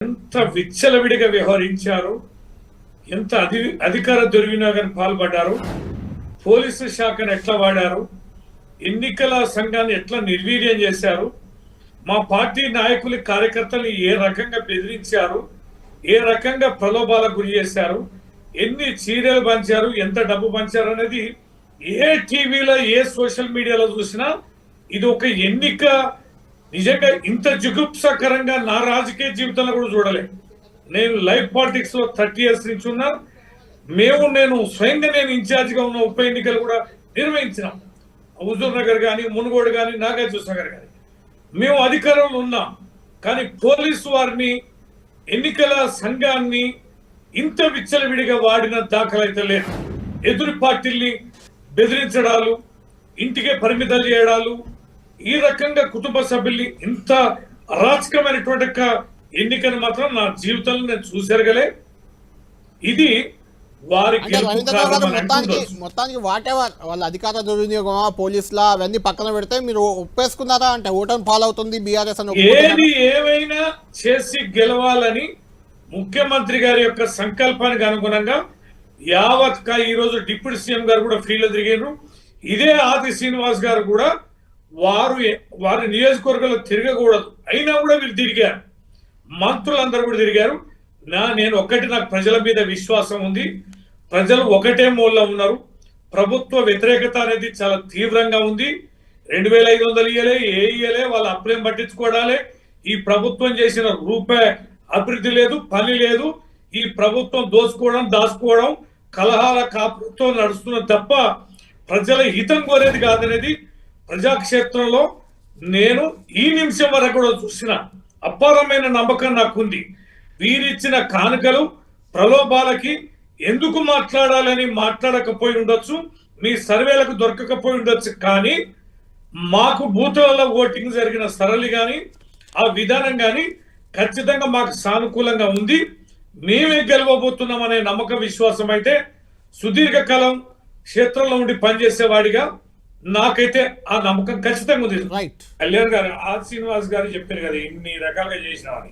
ఎంత విచ్చలవిడిగా వ్యవహరించారు, ఎంత అధికార దుర్వినియోగానికి పాల్పడ్డారు, పోలీసు శాఖను ఎట్లా వాడారు, ఎన్నికల సంఘాన్ని ఎట్లా నిర్వీర్యం చేశారు, మా పార్టీ నాయకులు కార్యకర్తలు ఏ రకంగా బెదిరించారు, ఏ రకంగా ప్రలోభాలకు గురి చేశారు, ఎన్ని చీరలు పంచారు, ఎంత డబ్బు పంచారు అనేది ఏ టీవీలో ఏ సోషల్ మీడియాలో చూసినా ఇది ఒక ఎన్నిక. నిజంగా ఇంత జుగుప్సకరంగా నా రాజకీయ జీవితంలో కూడా చూడలేదు. నేను లైవ్ పాలిటిక్స్ లో 30 years నుంచి ఉన్నా. నేను స్వయంగా ఇన్ఛార్జిగా ఉన్న ఉప ఎన్నికలు కూడా నిర్వహించినాం. హుజూర్ నగర్ కానీ, మునుగోడు కానీ, నాగార్జున నగర్ కానీ మేము అధికారంలో ఉన్నాం. కానీ పోలీసు వారిని, ఎన్నికల సంఘాన్ని ఇంత విచ్చలవిడిగా వాడిన దాఖలైతే లేదు. ఎదురు పార్టీల్ని బెదిరించడాలు, ఇంటికే పరిమితాలు చేయడాలు, ఈ రకంగా కుటుంబ సభ్యుల్ని ఇంత అరాచకమైనటువంటి ఎన్నికను మాత్రం నా జీవితంలో నేను చూసేరగలే. ఇది వారికి మొత్తానికి వాటెవర్ వాళ్ళ అధికార దుర్వినియోగమా, పోలీసులా, అవన్నీ పక్కన పెడితే మీరు ఒప్పేసుకున్నారా అంటే ఓటమి పాలవుతుంది బీఆర్ఎస్ అని? ఏది ఏమైనా చేసి గెలవాలని ముఖ్యమంత్రి గారి యొక్క సంకల్పానికి అనుగుణంగా యావత్ ఈ రోజు డిప్యూటీ సీఎం గారు కూడా ఫీల్డ్ లో తిరిగారు. ఇదే ఆది శ్రీనివాస్ గారు కూడా వారి నియోజకవర్గంలో తిరగకూడదు అయినా కూడా వీళ్ళు తిరిగారు. మంత్రులందరూ కూడా తిరిగారు. నాకు ప్రజల మీద విశ్వాసం ఉంది. ప్రజలు ఒకటే మూలలో ఉన్నారు. ప్రభుత్వ వ్యతిరేకత అనేది చాలా తీవ్రంగా ఉంది. 2500 ఇయ్యలే, ఇయ్యలే, వాళ్ళ అప్పులేం పట్టించుకోవడాలే. ఈ ప్రభుత్వం చేసిన రూపాయి అభివృద్ధి లేదు, పని లేదు. ఈ ప్రభుత్వం దోచుకోవడం, దాచుకోవడం, కలహాల కాపుతో నడుస్తున్న తప్ప ప్రజల హితం కోరేది కాదనేది ప్రజాక్షేత్రంలో నేను ఈ నిమిషం వరకు కూడా చూసిన అపారమైన నమ్మకం నాకుంది. వీరిచ్చిన కానుకలు, ప్రలోభాలకి ఎందుకు మాట్లాడాలని మాట్లాడకపోయి ఉండొచ్చు, మీ సర్వేలకు దొరకకపోయి ఉండొచ్చు. కానీ మాకు బూతులలో ఓటింగ్ జరిగిన సరళి కానీ, ఆ విధానం కానీ ఖచ్చితంగా మాకు సానుకూలంగా ఉంది. మేమే గెలవబోతున్నాం అనే నమ్మక విశ్వాసం అయితే సుదీర్ఘకాలం క్షేత్రంలో ఉండి పనిచేసేవాడిగా నాకైతే ఆ నమ్మకం ఖచ్చితంగా ఉంది. రైట్. కళ్యాణ్ గారు, ఆర్ శ్రీనివాస్ గారు చెప్పారు కదా ఇన్ని రకాలుగా చేసినామని.